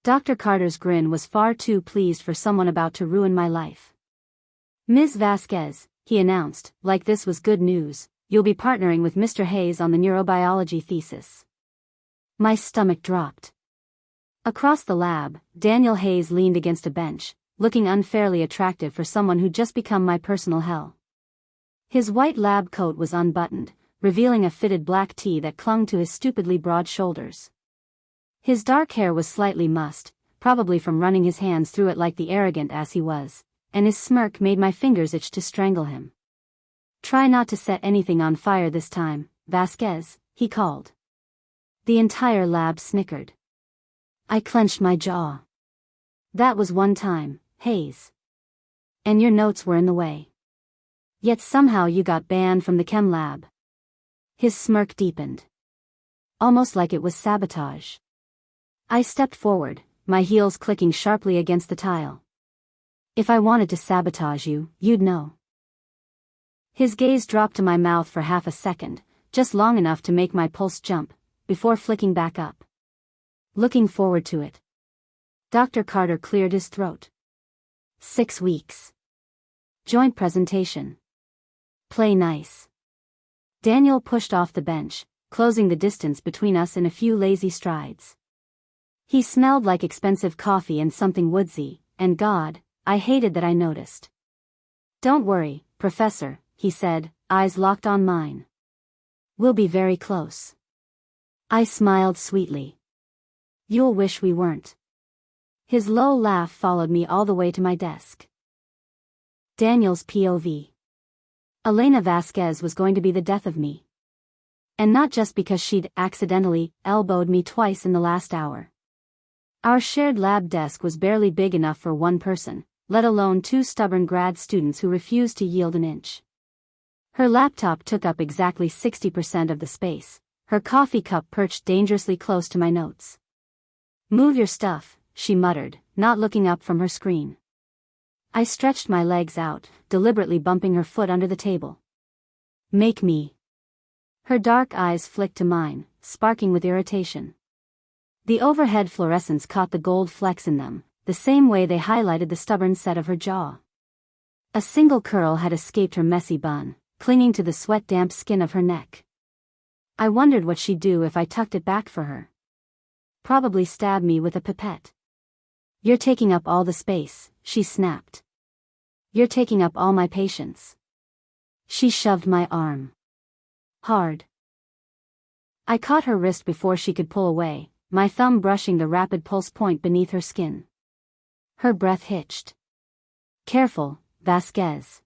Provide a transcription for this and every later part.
Dr. Carter's grin was far too pleased for someone about to ruin my life. "Ms. Vasquez," he announced, like this was good news, "you'll be partnering with Mr. Hayes on the neurobiology thesis." My stomach dropped. Across the lab, Daniel Hayes leaned against a bench, looking unfairly attractive for someone who'd just become my personal hell. His white lab coat was unbuttoned, revealing a fitted black tee that clung to his stupidly broad shoulders. His dark hair was slightly mussed, probably from running his hands through it like the arrogant ass he was, and his smirk made my fingers itch to strangle him. "Try not to set anything on fire this time, Vasquez," he called. The entire lab snickered. I clenched my jaw. "That was one time, Hayes. And your notes were in the way. Yet somehow you got banned from the chem lab." His smirk deepened. Almost like it was sabotage. I stepped forward, my heels clicking sharply against the tile. "If I wanted to sabotage you, you'd know." His gaze dropped to my mouth for half a second, just long enough to make my pulse jump, before flicking back up. "Looking forward to it." Dr. Carter cleared his throat. 6 weeks. Joint presentation. Play nice. Daniel pushed off the bench, closing the distance between us in a few lazy strides. He smelled like expensive coffee and something woodsy, and God, I hated that I noticed. "Don't worry, Professor," he said, eyes locked on mine. "We'll be very close." I smiled sweetly. "You'll wish we weren't." His low laugh followed me all the way to my desk. Daniel's POV. Elena Vasquez was going to be the death of me. And not just because she'd accidentally elbowed me twice in the last hour. Our shared lab desk was barely big enough for one person, let alone 2 stubborn grad students who refused to yield an inch. Her laptop took up exactly 60% of the space, her coffee cup perched dangerously close to my notes. "Move your stuff," she muttered, not looking up from her screen. I stretched my legs out, deliberately bumping her foot under the table. "Make me." Her dark eyes flicked to mine, sparking with irritation. The overhead fluorescents caught the gold flecks in them, the same way they highlighted the stubborn set of her jaw. A single curl had escaped her messy bun, clinging to the sweat-damp skin of her neck. I wondered what she'd do if I tucked it back for her. Probably stab me with a pipette. "You're taking up all the space," she snapped. "You're taking up all my patience." She shoved my arm. Hard. I caught her wrist before she could pull away, my thumb brushing the rapid pulse point beneath her skin. Her breath hitched. "Careful, Vasquez."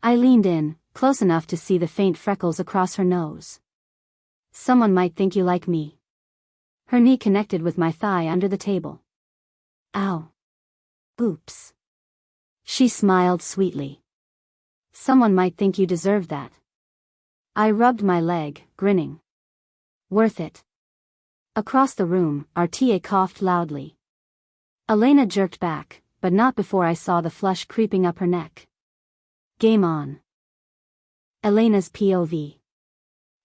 I leaned in, close enough to see the faint freckles across her nose. "Someone might think you like me." Her knee connected with my thigh under the table. "Ow. Oops." She smiled sweetly. "Someone might think you deserved that." I rubbed my leg, grinning. "Worth it." Across the room, our TA coughed loudly. Elena jerked back, but not before I saw the flush creeping up her neck. Game on. Elena's POV.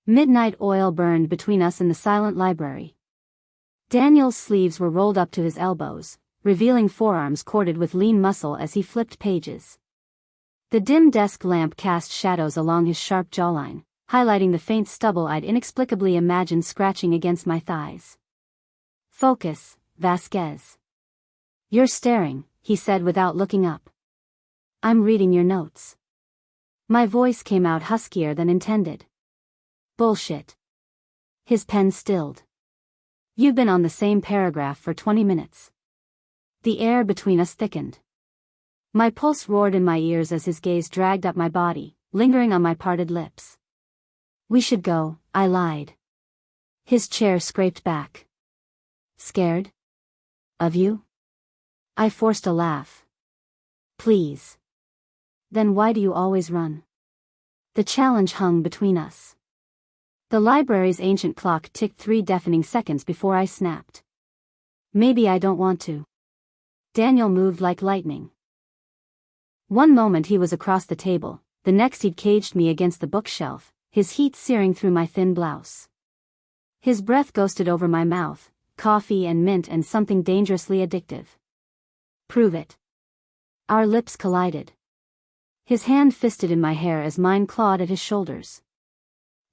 Midnight oil burned between us in the silent library. Daniel's sleeves were rolled up to his elbows, revealing forearms corded with lean muscle as he flipped pages. The dim desk lamp cast shadows along his sharp jawline, highlighting the faint stubble I'd inexplicably imagined scratching against my thighs. "Focus, Vasquez." "You're staring," he said without looking up. "I'm reading your notes." My voice came out huskier than intended. "Bullshit." His pen stilled. "You've been on the same paragraph for 20 minutes. The air between us thickened. My pulse roared in my ears as his gaze dragged up my body, lingering on my parted lips. "We should go," I lied. His chair scraped back. "Scared? Of you?" I forced a laugh. "Please." "Then why do you always run?" The challenge hung between us. The library's ancient clock ticked 3 deafening seconds before I snapped. "Maybe I don't want to." Daniel moved like lightning. One moment he was across the table, the next he'd caged me against the bookshelf, his heat searing through my thin blouse. His breath ghosted over my mouth, coffee and mint and something dangerously addictive. Prove it. Our lips collided. His hand fisted in my hair as mine clawed at his shoulders.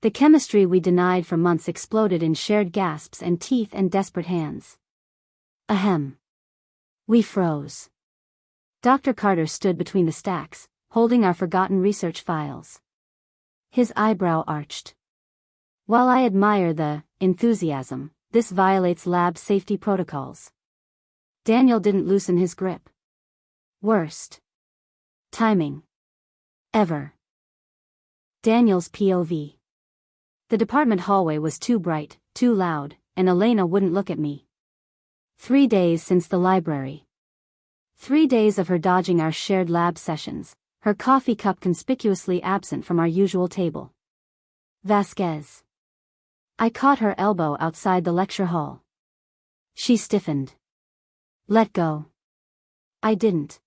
The chemistry we denied for months exploded in shared gasps and teeth and desperate hands. Ahem. We froze. Dr. Carter stood between the stacks, holding our forgotten research files. His eyebrow arched. While I admire the enthusiasm, this violates lab safety protocols. Daniel didn't loosen his grip. Worst timing ever. Daniel's POV. The department hallway was too bright, too loud, and Elena wouldn't look at me. 3 days since the library. 3 days of her dodging our shared lab sessions, her coffee cup conspicuously absent from our usual table. Vasquez. I caught her elbow outside the lecture hall. She stiffened. Let go. I didn't.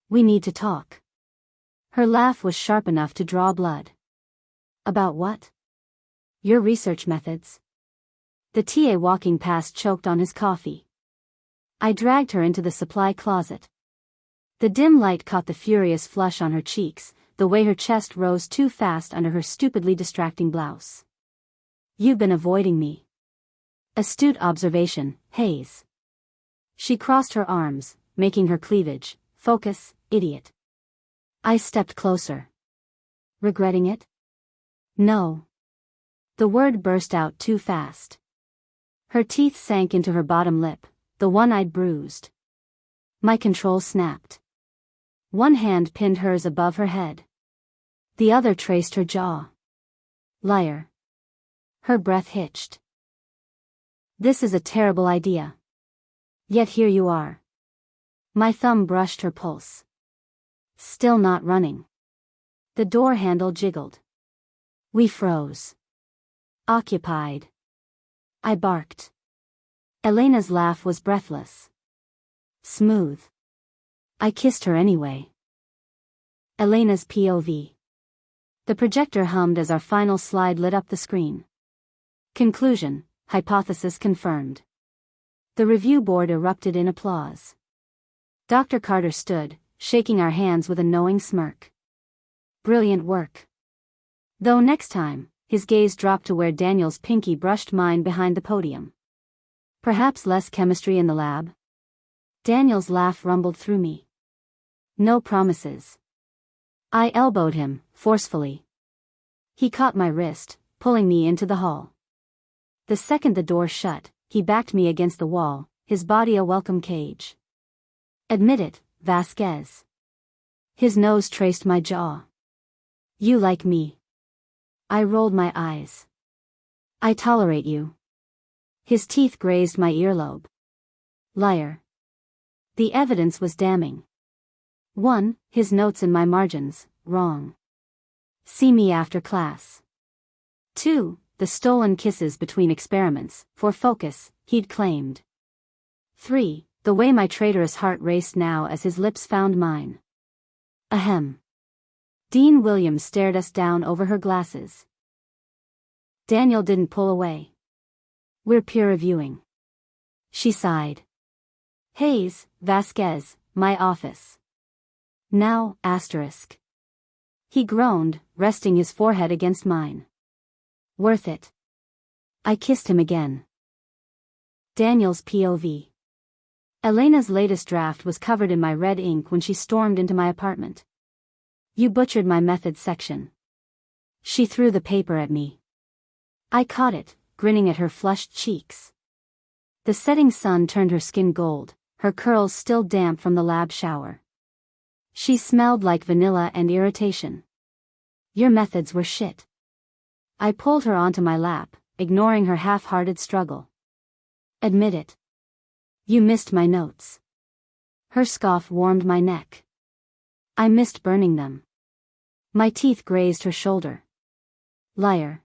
We need to talk. Her laugh was sharp enough to draw blood. About what? Your research methods. The TA walking past choked on his coffee. I dragged her into the supply closet. The dim light caught the furious flush on her cheeks, the way her chest rose too fast under her stupidly distracting blouse. You've been avoiding me. Astute observation, Hayes. She crossed her arms, making her cleavage. Focus, idiot. I stepped closer. Regretting it? No. The word burst out too fast. Her teeth sank into her bottom lip, the one I'd bruised. My control snapped. One hand pinned hers above her head. The other traced her jaw. Liar. Her breath hitched. This is a terrible idea. Yet here you are. My thumb brushed her pulse. Still not running. The door handle jiggled. We froze. Occupied. I barked. Elena's laugh was breathless. Smooth. I kissed her anyway. Elena's POV. The projector hummed as our final slide lit up the screen. Conclusion, hypothesis confirmed. The review board erupted in applause. Dr. Carter stood, shaking our hands with a knowing smirk. Brilliant work. Though next time, his gaze dropped to where Daniel's pinky brushed mine behind the podium. Perhaps less chemistry in the lab? Daniel's laugh rumbled through me. No promises. I elbowed him, forcefully. He caught my wrist, pulling me into the hall. The second the door shut, he backed me against the wall, his body a welcome cage. Admit it, Vasquez. His nose traced my jaw. You like me. I rolled my eyes. I tolerate you. His teeth grazed my earlobe. Liar. The evidence was damning. 1. His notes in my margins, wrong. See me after class. 2. The stolen kisses between experiments, for focus, he'd claimed. 3. The way my traitorous heart raced now as his lips found mine. Ahem. Dean Williams stared us down over her glasses. Daniel didn't pull away. We're peer reviewing. She sighed. Hayes, Vasquez, my office. Now, asterisk. He groaned, resting his forehead against mine. Worth it. I kissed him again. Daniel's POV. Elena's latest draft was covered in my red ink when she stormed into my apartment. You butchered my methods section. She threw the paper at me. I caught it, grinning at her flushed cheeks. The setting sun turned her skin gold, her curls still damp from the lab shower. She smelled like vanilla and irritation. Your methods were shit. I pulled her onto my lap, ignoring her half-hearted struggle. Admit it. You missed my notes. Her scoff warmed my neck. I missed burning them. My teeth grazed her shoulder. Liar.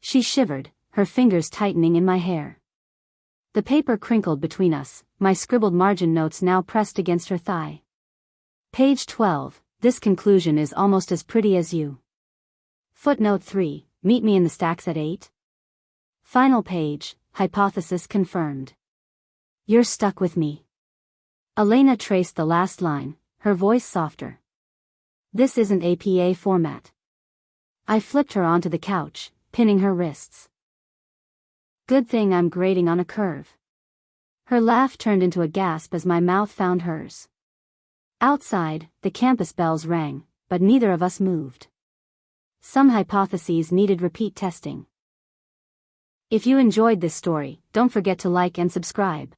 She shivered, her fingers tightening in my hair. The paper crinkled between us, my scribbled margin notes now pressed against her thigh. Page 12, this conclusion is almost as pretty as you. Footnote 3, meet me in the stacks at 8. Final page, hypothesis confirmed. You're stuck with me. Elena traced the last line, her voice softer. This isn't APA format. I flipped her onto the couch, pinning her wrists. Good thing I'm grading on a curve. Her laugh turned into a gasp as my mouth found hers. Outside, the campus bells rang, but neither of us moved. Some hypotheses needed repeat testing. If you enjoyed this story, don't forget to like and subscribe.